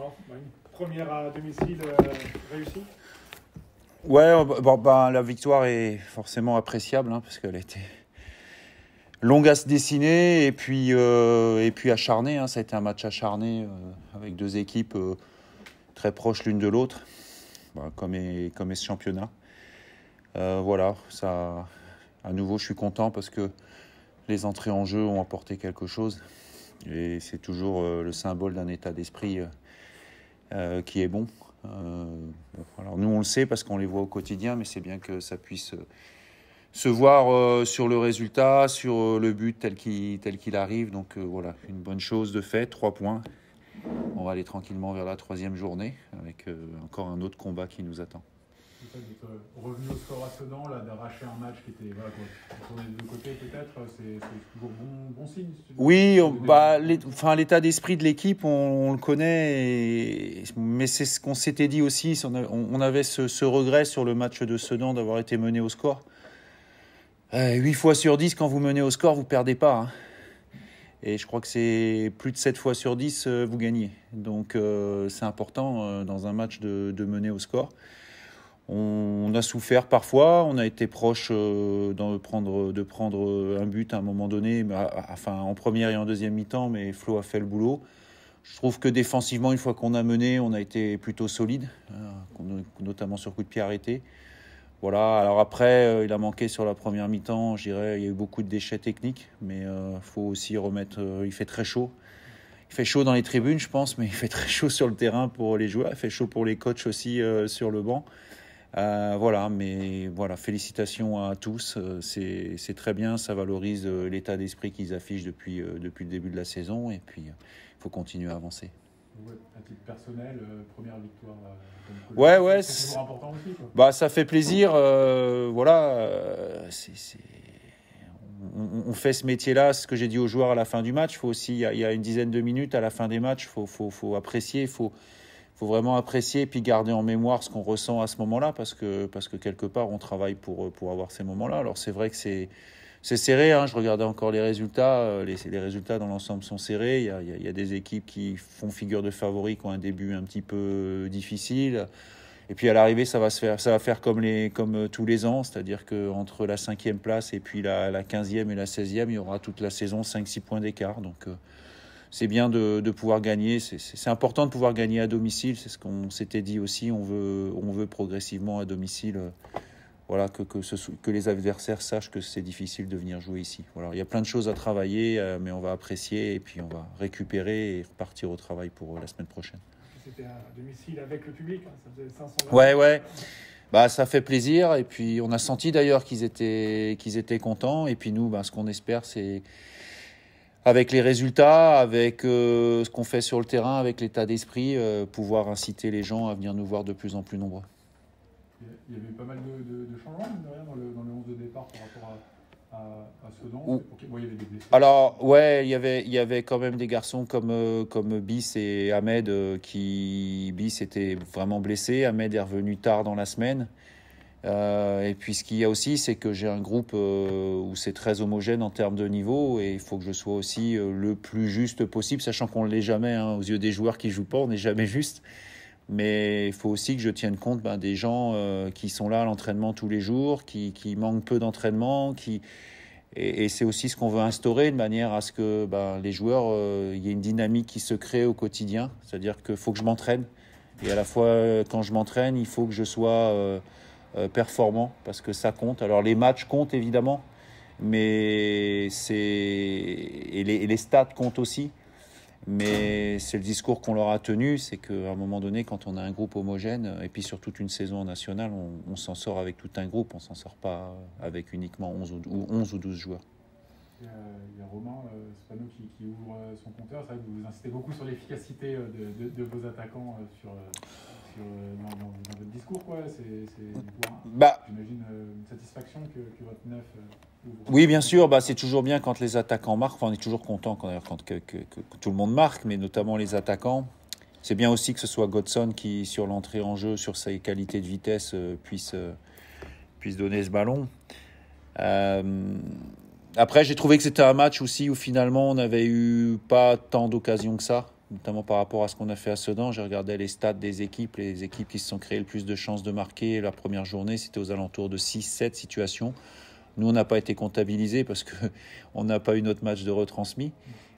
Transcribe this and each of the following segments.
D'accord. Une première à domicile réussie. Ouais, la victoire est forcément appréciable parce qu'elle a été longue à se dessiner et puis acharnée. Ça a été un match acharné avec deux équipes très proches l'une de l'autre, comme est ce championnat. Voilà, ça, à nouveau, je suis content parce que les entrées en jeu ont apporté quelque chose et c'est toujours le symbole d'un état d'esprit qui est bon. Alors nous on le sait parce qu'on les voit au quotidien, mais c'est bien que ça puisse se voir sur le résultat, sur le but tel qu'il arrive. Donc voilà, une bonne chose de fait, 3 points. On va aller tranquillement vers la 3e journée avec encore un autre combat qui nous attend. Le fait d'être revenu au score ascendant, là, d'arracher un match qui était tourné des deux côtés peut-être, c'est toujours bon signe. Oui, l'état d'esprit de l'équipe, on le connaît, mais c'est ce qu'on s'était dit aussi. On avait ce regret sur le match de Sedan d'avoir été mené au score. 8 fois sur 10, quand vous menez au score, vous ne perdez pas. Et je crois que c'est plus de 7 fois sur 10, vous gagnez. Donc c'est important dans un match de mener au score. On a souffert parfois, on a été proche de prendre un but à un moment donné, en première et en deuxième mi-temps, mais Flo a fait le boulot. Je trouve que défensivement, une fois qu'on a mené, on a été plutôt solide, notamment sur coup de pied arrêté. Voilà, alors après, il a manqué sur la première mi-temps, je dirais, il y a eu beaucoup de déchets techniques, mais il faut aussi remettre, il fait très chaud. Il fait chaud dans les tribunes, je pense, mais il fait très chaud sur le terrain pour les joueurs, il fait chaud pour les coachs aussi sur le banc. Félicitations à tous, c'est très bien, ça valorise l'état d'esprit qu'ils affichent depuis le début de la saison et puis il faut continuer à avancer. Ouais, à titre personnel, première victoire c'est toujours important aussi, quoi. Ça fait plaisir, on fait ce métier-là, ce que j'ai dit aux joueurs à la fin du match, il y a une dizaine de minutes à la fin des matchs, faut apprécier, il faut vraiment apprécier et puis garder en mémoire ce qu'on ressent à ce moment-là parce que quelque part on travaille pour avoir ces moments-là. Alors c'est vrai que c'est serré, je regardais encore les résultats, les résultats dans l'ensemble sont serrés, il y a des équipes qui font figure de favoris qui ont un début un petit peu difficile et puis à l'arrivée ça va faire comme tous les ans, c'est-à-dire qu'entre la 5e place et puis la 15e et la 16e il y aura toute la saison 5-6 points d'écart, donc c'est bien de pouvoir gagner. C'est important de pouvoir gagner à domicile. C'est ce qu'on s'était dit aussi. On veut progressivement à domicile. Que les adversaires sachent que c'est difficile de venir jouer ici. Voilà, il y a plein de choses à travailler, mais on va apprécier et puis on va récupérer et repartir au travail pour la semaine prochaine. C'était à domicile avec le public. Ça faisait 500. Ouais. Ça fait plaisir. Et puis on a senti d'ailleurs qu'ils étaient contents. Et puis nous, ce qu'on espère, c'est avec les résultats, avec ce qu'on fait sur le terrain, avec l'état d'esprit, pouvoir inciter les gens à venir nous voir de plus en plus nombreux. Il y avait pas mal de changements dans le 11 de départ par rapport à Sedan. Il y avait des blessés. Alors, il y avait quand même des garçons comme Bis et Ahmed Bis était vraiment blessé. Ahmed est revenu tard dans la semaine. Et puis ce qu'il y a aussi, c'est que j'ai un groupe où c'est très homogène en termes de niveau et il faut que je sois aussi le plus juste possible, sachant qu'on ne l'est jamais aux yeux des joueurs qui ne jouent pas, on n'est jamais juste. Mais il faut aussi que je tienne compte des gens qui sont là à l'entraînement tous les jours, qui manquent peu d'entraînement, et c'est aussi ce qu'on veut instaurer de manière à ce que les joueurs, il y ait une dynamique qui se crée au quotidien. C'est-à-dire qu'il faut que je m'entraîne et à la fois quand je m'entraîne, il faut que je sois performant parce que ça compte. Alors les matchs comptent évidemment, mais les stats comptent aussi. Mais c'est le discours qu'on leur a tenu, c'est qu'à un moment donné, quand on a un groupe homogène, et puis sur toute une saison nationale, on s'en sort avec tout un groupe, on s'en sort pas avec uniquement 11 ou 12 joueurs. Il y a Romain Spano qui ouvre son compteur. C'est vrai que vous insistez beaucoup sur l'efficacité de vos attaquants dans votre discours, quoi. J'imagine une satisfaction que votre neuf ouvre. Oui, bien sûr. C'est toujours bien quand les attaquants marquent. On est toujours content quand que tout le monde marque, mais notamment les attaquants. C'est bien aussi que ce soit Godson qui, sur l'entrée en jeu, sur ses qualités de vitesse, puisse donner ce ballon. Après, j'ai trouvé que c'était un match aussi où finalement on n'avait eu pas tant d'occasions que ça. notamment par rapport à ce qu'on a fait à Sedan. J'ai regardé les stats des équipes. Les équipes qui se sont créées le plus de chances de marquer la première journée, c'était aux alentours de 6-7 situations. Nous, on n'a pas été comptabilisés parce qu'on n'a pas eu notre match de retransmis.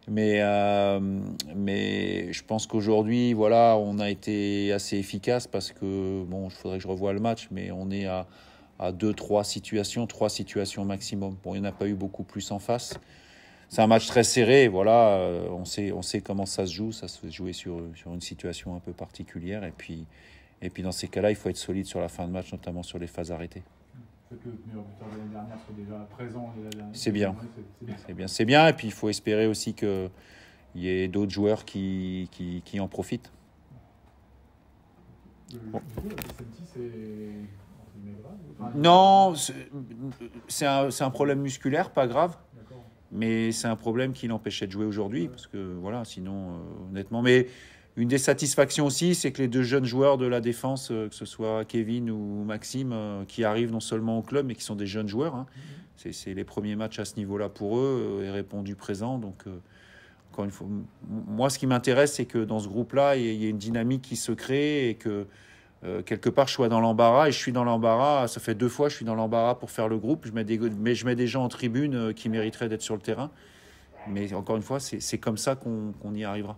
Mais je pense qu'aujourd'hui, voilà, on a été assez efficace parce que, bon, il faudrait que je revoie le match, mais on est à 3 situations maximum. Bon, il n'y en a pas eu beaucoup plus en face. C'est un match très serré, voilà, on sait comment ça se joue. Ça se jouait sur une situation un peu particulière. Et puis dans ces cas-là, il faut être solide sur la fin de match, notamment sur les phases arrêtées. Que le meilleur buteur de l'année dernière soit déjà présent l'année dernière. C'est bien. C'est bien. C'est bien. Et puis, il faut espérer aussi qu'il y ait d'autres joueurs qui en profitent. Bon. Du coup, Vicenti, c'est grave? Enfin, non, c'est un problème musculaire, pas grave. D'accord. Mais c'est un problème qui l'empêchait de jouer aujourd'hui. Parce que, voilà, sinon, honnêtement... Mais une des satisfactions aussi, c'est que les 2 jeunes joueurs de la défense, que ce soit Kevin ou Maxime, qui arrivent non seulement au club, mais qui sont des jeunes joueurs. Hein. C'est les premiers matchs à ce niveau-là pour eux, et répondu présent. Donc, encore une fois, moi, ce qui m'intéresse, c'est que dans ce groupe-là, il y a une dynamique qui se crée et que quelque part, je sois dans l'embarras. Et je suis dans l'embarras. Ça fait 2 fois que je suis dans l'embarras pour faire le groupe. Je mets des gens en tribune qui mériteraient d'être sur le terrain. Mais encore une fois, c'est comme ça qu'on y arrivera.